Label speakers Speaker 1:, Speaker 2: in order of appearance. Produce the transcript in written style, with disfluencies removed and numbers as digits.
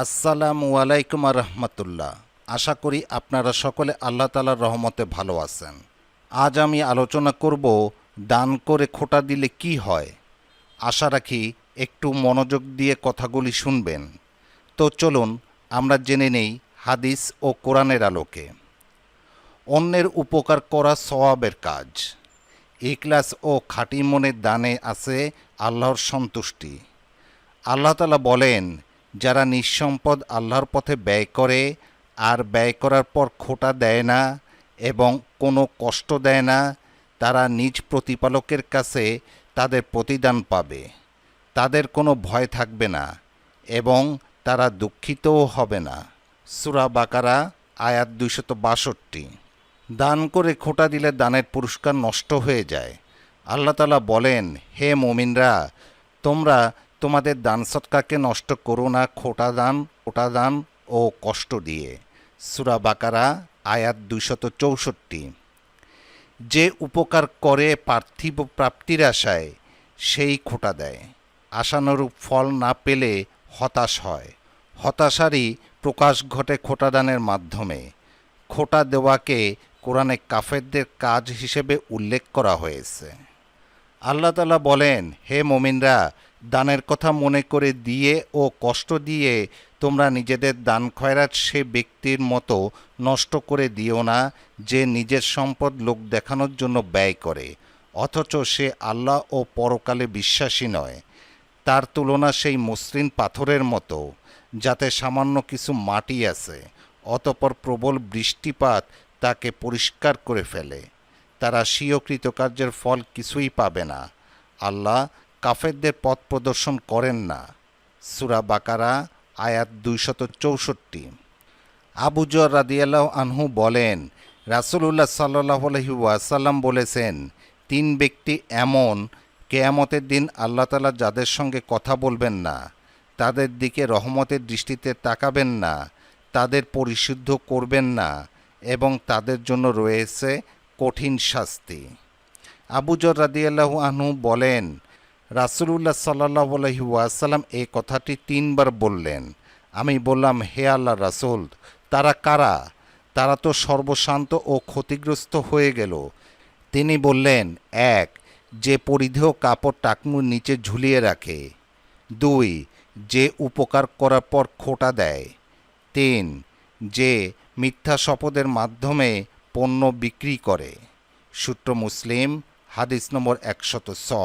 Speaker 1: আসসালামু আলাইকুম রহমতুল্লাহ। আশা করি আপনারা সকলে আল্লাহ তাআলার রহমতে ভালো আছেন। আজ আমি আলোচনা করব দান করে খোটা দিলে কি হয়। আশা রাখি একটু মনোযোগ দিয়ে কথাগুলি শুনবেন। তো চলুন আমরা জেনে নেই হাদিস ও কোরআনের আলোকে। অন্যের উপকার করা সওয়াবের কাজ। ইখলাস ও খাঁটি মনের দানে আছে আল্লাহর সন্তুষ্টি। আল্লাহ তাআলা বলেন, যারা নিঃসম্পদ আল্লাহর পথে ব্যয় করে আর ব্যয় করার পর খোটা দেয় না এবং কোনো কষ্ট দেয় না, তারা নিজ প্রতিপালকের কাছে তাদের প্রতিদান পাবে। তাদের কোনো ভয় থাকবে না এবং তারা দুঃখিতও হবে না। সূরা বাকারা আয়াত 262। দান করে খোটা দিলে দানের পুরস্কার নষ্ট হয়ে যায়। আল্লাহ তাআলা বলেন, হে মুমিনরা, তোমরা তোমাদের দান সৎকারকে নষ্ট করো না খোটা দান ও কষ্ট দিয়ে। সূরা বাকারা আয়াত 264। যে উপকার করে পার্থিব প্রাপ্তির আশায় সেই খোটা দেয়। আশানুরূপ ফল না পেলে হতাশ হয়। হতাশারই প্রকাশ ঘটে খোটাদানের মাধ্যমে। খোটা দেওয়াকে কোরআনে কাফেরদের কাজ হিসেবে উল্লেখ করা হয়েছে। আল্লাহ তাআলা বলেন, হে মুমিনরা, দানের কথা মনে করে দিয়ে ও কষ্ট দিয়ে তোমরা নিজেদের দান খয়রাত সে ব্যক্তির মতো নষ্ট করে দিও না, যে নিজের সম্পদ লোক দেখানোর জন্য ব্যয় করে অথচ সে আল্লাহ ও পরকালে বিশ্বাসী নয়। তার তুলনা সেই মসৃণ পাথরের মতো, যাতে সামান্য কিছু মাটি আছে, অতঃপর প্রবল বৃষ্টিপাত তাকে পরিষ্কার করে ফেলে। তারা স্বীয় কৃতকার্যের ফল কিছুই পাবে না। আল্লাহ কাফেরদের পথ প্রদর্শন করেন না। সূরা বাকারা আয়াত 264। আবু যর রাদিয়াল্লাহু আনহু বলেন, রাসূলুল্লাহ সাল্লাল্লাহু আলাইহি ওয়াসাল্লাম বলেছেন, তিন ব্যক্তি এমন, কেয়ামতের দিন আল্লাহ তাআলা যাদের সঙ্গে কথা বলবেন না, তাদের দিকে রহমতের দৃষ্টিতে তাকাবেন না, তাদের পরিশুদ্ধ করবেন না এবং তাদের জন্য রয়েছে কঠিন শাস্তি। আবু যর রাদিয়াল্লাহু আনহু বলেন, রাসূলুল্লাহ সাল্লাল্লাহু আলাইহি ওয়াসাল্লাম এই কথাটি তিনবার বললেন। আমি বললাম, হে আল্লাহর রাসূল, তারা কারা? তারা তো সর্বশান্ত ও ক্ষতিগ্রস্ত হয়ে গেল। তিনি বললেন, 1. যে পরিধেয় কাপড় টাকনুর নিচে ঝুলিয়ে রাখে। 2. যে উপকার করার পর খোটা দেয়। 3. যে মিথ্যা শপথের মাধ্যমে পণ্য বিক্রি করে। সূত্র মুসলিম, হাদিস নম্বর 106।